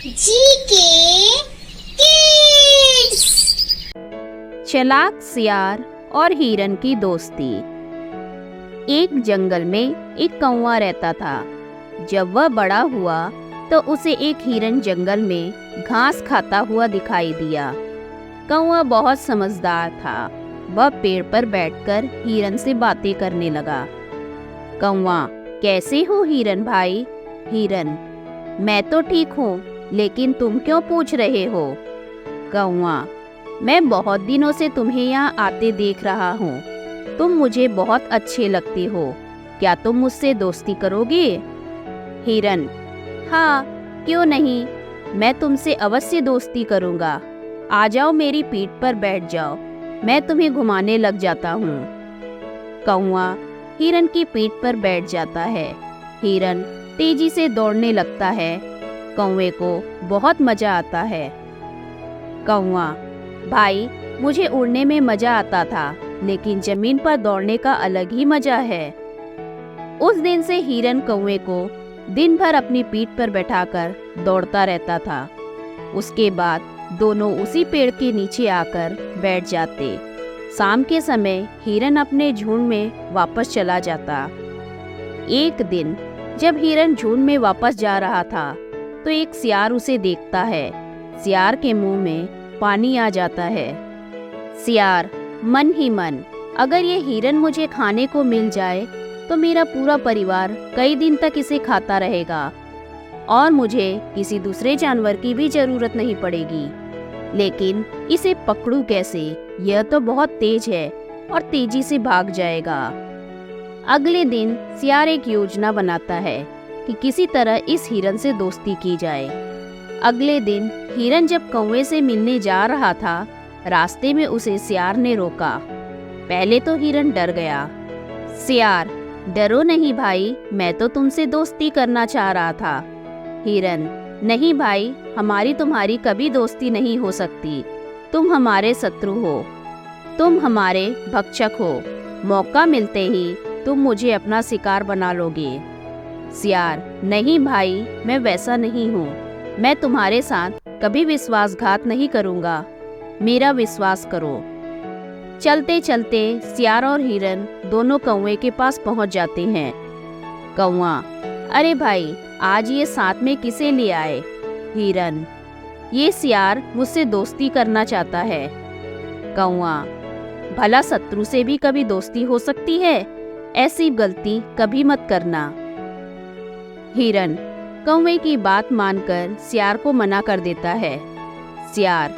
GK kids. चालाक सियार और हिरन की दोस्ती। एक जंगल में एक कौवा रहता था। जब वह बड़ा हुआ तो उसे एक हिरन जंगल में घास खाता हुआ दिखाई दिया। कौवा बहुत समझदार था। वह पेड़ पर बैठकर हिरन से बातें करने लगा। कौवा, कैसे हो हिरन भाई? हिरन, मैं तो ठीक हूँ, लेकिन तुम क्यों पूछ रहे हो? कौवा, मैं बहुत दिनों से तुम्हें यहाँ आते देख रहा हूँ। तुम मुझे बहुत अच्छे लगते हो। क्या तुम मुझसे दोस्ती करोगे? हिरन, हाँ, क्यों नहीं, मैं तुमसे अवश्य दोस्ती करूँगा। आ जाओ, मेरी पीठ पर बैठ जाओ, मैं तुम्हें घुमाने लग जाता हूँ। कौवा हिरन की पीठ पर बैठ जाता है। हिरन तेजी से दौड़ने लगता है। कौवे को बहुत मजा आता है। कौवा, भाई, मुझे उड़ने में मजा आता था, लेकिन जमीन पर दौड़ने का अलग ही मजा है। उस दिन से हिरन कौवे को दिन भर अपनी पीठ पर बैठाकर दौड़ता रहता था। उसके बाद दोनों उसी पेड़ के नीचे आकर बैठ जाते। शाम के समय हिरन अपने झुंड में वापस चला जाता। एक दिन जब हिरन झुंड में वापस जा रहा था तो एक सियार उसे देखता है। सियार के मुंह में पानी आ जाता है। सियार मन ही मन, अगर ये हिरन मुझे खाने को मिल जाए तो मेरा पूरा परिवार कई दिन तक इसे खाता रहेगा और मुझे किसी दूसरे जानवर की भी जरूरत नहीं पड़ेगी। लेकिन इसे पकड़ूं कैसे? यह तो बहुत तेज है और तेजी से भाग जाएगा। अगले दिन सियार एक योजना बनाता है कि किसी तरह इस हिरन से दोस्ती की जाए। अगले दिन हिरन जब कौवे से मिलने जा रहा था, रास्ते में उसे सियार ने रोका। पहले तो हिरन डर गया। सियार, डरो नहीं भाई, मैं तो तुमसे दोस्ती करना चाह रहा था। हिरन, नहीं भाई, हमारी तुम्हारी कभी दोस्ती नहीं हो सकती। तुम हमारे शत्रु हो, तुम हमारे भक्षक हो। मौका मिलते ही तुम मुझे अपना शिकार बना लोगे। सियार, नहीं भाई, मैं वैसा नहीं हूँ। मैं तुम्हारे साथ कभी विश्वासघात नहीं करूँगा, मेरा विश्वास करो। चलते चलते सियार और हिरन दोनों कौवे के पास पहुँच जाते हैं। कौवा, अरे भाई, आज ये साथ में किसे ले आए? हिरन, ये सियार मुझसे दोस्ती करना चाहता है। कौवा, भला शत्रु से भी कभी दोस्ती हो सकती है? ऐसी गलती कभी मत करना। हिरन कौवे की बात मानकर सियार को मना कर देता है। सियार,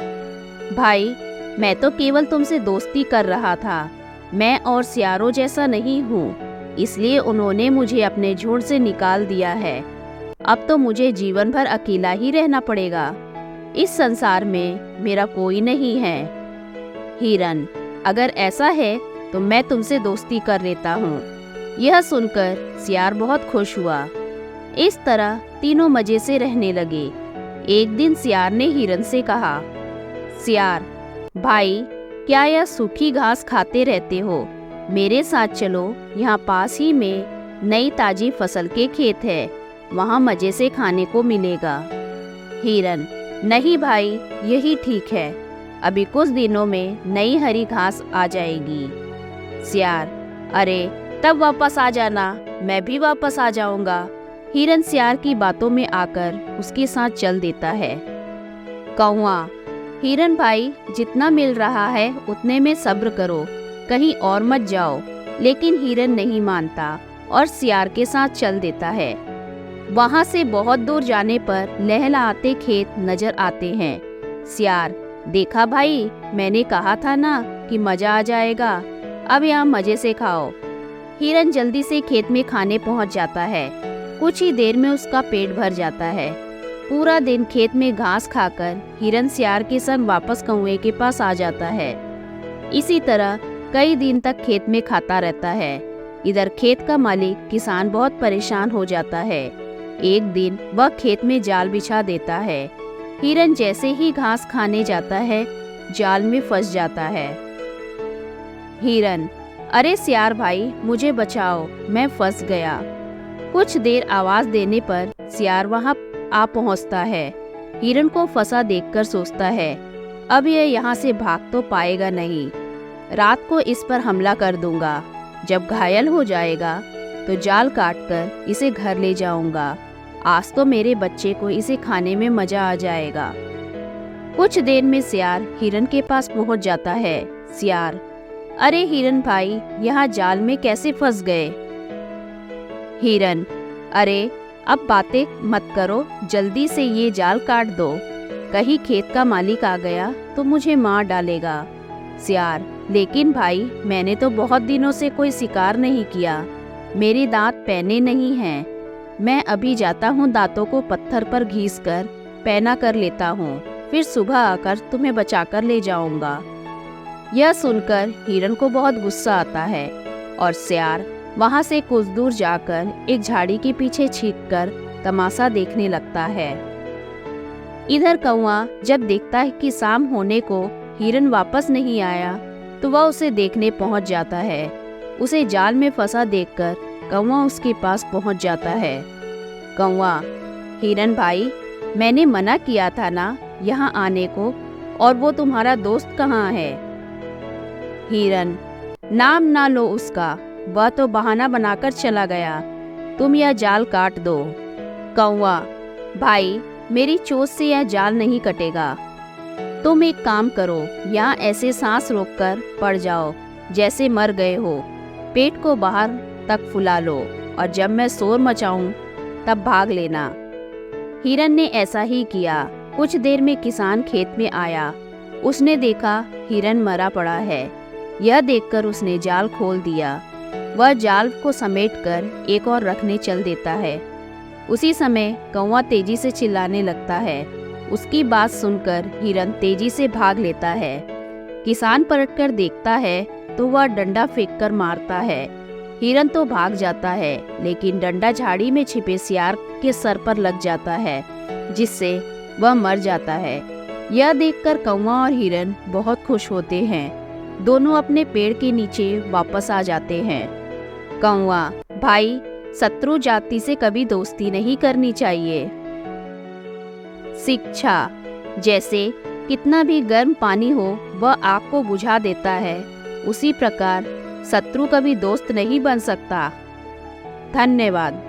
भाई, मैं तो केवल तुमसे दोस्ती कर रहा था। मैं और सियारों जैसा नहीं हूँ, इसलिए उन्होंने मुझे अपने झुंड से निकाल दिया है। अब तो मुझे जीवन भर अकेला ही रहना पड़ेगा। इस संसार में मेरा कोई नहीं है। हिरन, अगर ऐसा है तो मैं तुमसे दोस्ती कर लेता हूँ। यह सुनकर सियार बहुत खुश हुआ। इस तरह तीनों मजे से रहने लगे। एक दिन सियार ने हिरन से कहा, सियार भाई, क्या यह सूखी घास खाते रहते हो? मेरे साथ चलो, यहाँ पास ही में नई ताजी फसल के खेत है, वहाँ मजे से खाने को मिलेगा। हिरन, नहीं भाई, यही ठीक है, अभी कुछ दिनों में नई हरी घास आ जाएगी। सियार, अरे तब वापस आ जाना, मैं भी वापस आ जाऊंगा। हिरन सियार की बातों में आकर उसके साथ चल देता है। कौवा, हिरन भाई, जितना मिल रहा है उतने में सब्र करो, कहीं और मत जाओ। लेकिन हिरन नहीं मानता और सियार के साथ चल देता है। वहाँ से बहुत दूर जाने पर लहलहाते खेत नजर आते हैं। सियार, देखा भाई, मैंने कहा था ना कि मजा आ जाएगा, अब यहाँ मजे से खाओ। हिरन जल्दी से खेत में खाने पहुँच जाता है। कुछ ही देर में उसका पेट भर जाता है। पूरा दिन खेत में घास खाकर हिरन सियार के संग वापस कौवे के पास आ जाता है। इसी तरह कई दिन तक खेत में खाता रहता है। इधर खेत का मालिक किसान बहुत परेशान हो जाता है। एक दिन वह खेत में जाल बिछा देता है। हिरन जैसे ही घास खाने जाता है, जाल में फंस जाता है। हिरन, अरे सियार भाई, मुझे बचाओ, मैं फंस गया। कुछ देर आवाज देने पर सियार वहां आ पहुंचता है। हिरन को फंसा देखकर सोचता है, अब यह यहाँ से भाग तो पाएगा नहीं। रात को इस पर हमला कर दूंगा। जब घायल हो जाएगा तो जाल काटकर इसे घर ले जाऊंगा। आज तो मेरे बच्चे को इसे खाने में मजा आ जाएगा। कुछ देर में सियार हिरन के पास पहुंच जाता है। सियार, अरे हिरन भाई, यहाँ जाल में कैसे फंस गए? हिरन, अरे अब बातें मत करो, जल्दी से ये जाल काट दो। कहीं खेत का मालिक आ गया तो मुझे मार डालेगा। सियार, लेकिन भाई, मैंने तो बहुत दिनों से कोई शिकार नहीं किया। मेरे दांत पैने नहीं हैं। मैं अभी जाता हूँ, दांतों को पत्थर पर घीस कर पैना कर लेता हूँ, फिर सुबह आकर तुम्हें बचाकर ले जाऊंगा। यह सुनकर हिरन को बहुत गुस्सा आता है और सियार वहां से कुछ दूर जाकर एक झाड़ी के पीछे छिपकर तमाशा देखने लगता है। इधर कौवा जब देखता है कि शाम होने को हिरन वापस नहीं आया तो वह उसे देखने पहुंच जाता है। उसे जाल में फंसा देखकर कौवा उसके पास पहुंच जाता है। कौवा, हिरन भाई, मैंने मना किया था ना यहाँ आने को, और वो तुम्हारा दोस्त कहाँ है? हिरन, नाम ना लो उसका, वह तो बहाना बनाकर चला गया। तुम यह जाल काट दो। कौवा, भाई, मेरी चोट से यह जाल नहीं कटेगा। तुम एक काम करो, यहाँ ऐसे सांस रोककर पड़ जाओ जैसे मर गए हो। पेट को बाहर तक फुला लो और जब मैं शोर मचाऊं तब भाग लेना। हिरन ने ऐसा ही किया। कुछ देर में किसान खेत में आया। उसने देखा हिरन मरा पड़ा है। यह देखकर उसने जाल खोल दिया। वह जाल को समेटकर एक और रखने चल देता है। उसी समय कौवा तेजी से चिल्लाने लगता है। उसकी बात सुनकर हिरन तेजी से भाग लेता है। किसान पलटकर देखता है तो वह डंडा फेंककर मारता है। हिरन तो भाग जाता है, लेकिन डंडा झाड़ी में छिपे सियार के सर पर लग जाता है, जिससे वह मर जाता है। यह देखकर कौवा और हिरन बहुत खुश होते हैं। दोनों अपने पेड़ के नीचे वापस आ जाते हैं। कौवा, भाई, शत्रु जाति से कभी दोस्ती नहीं करनी चाहिए। शिक्षा, जैसे कितना भी गर्म पानी हो वह आग को बुझा देता है, उसी प्रकार शत्रु कभी दोस्त नहीं बन सकता। धन्यवाद।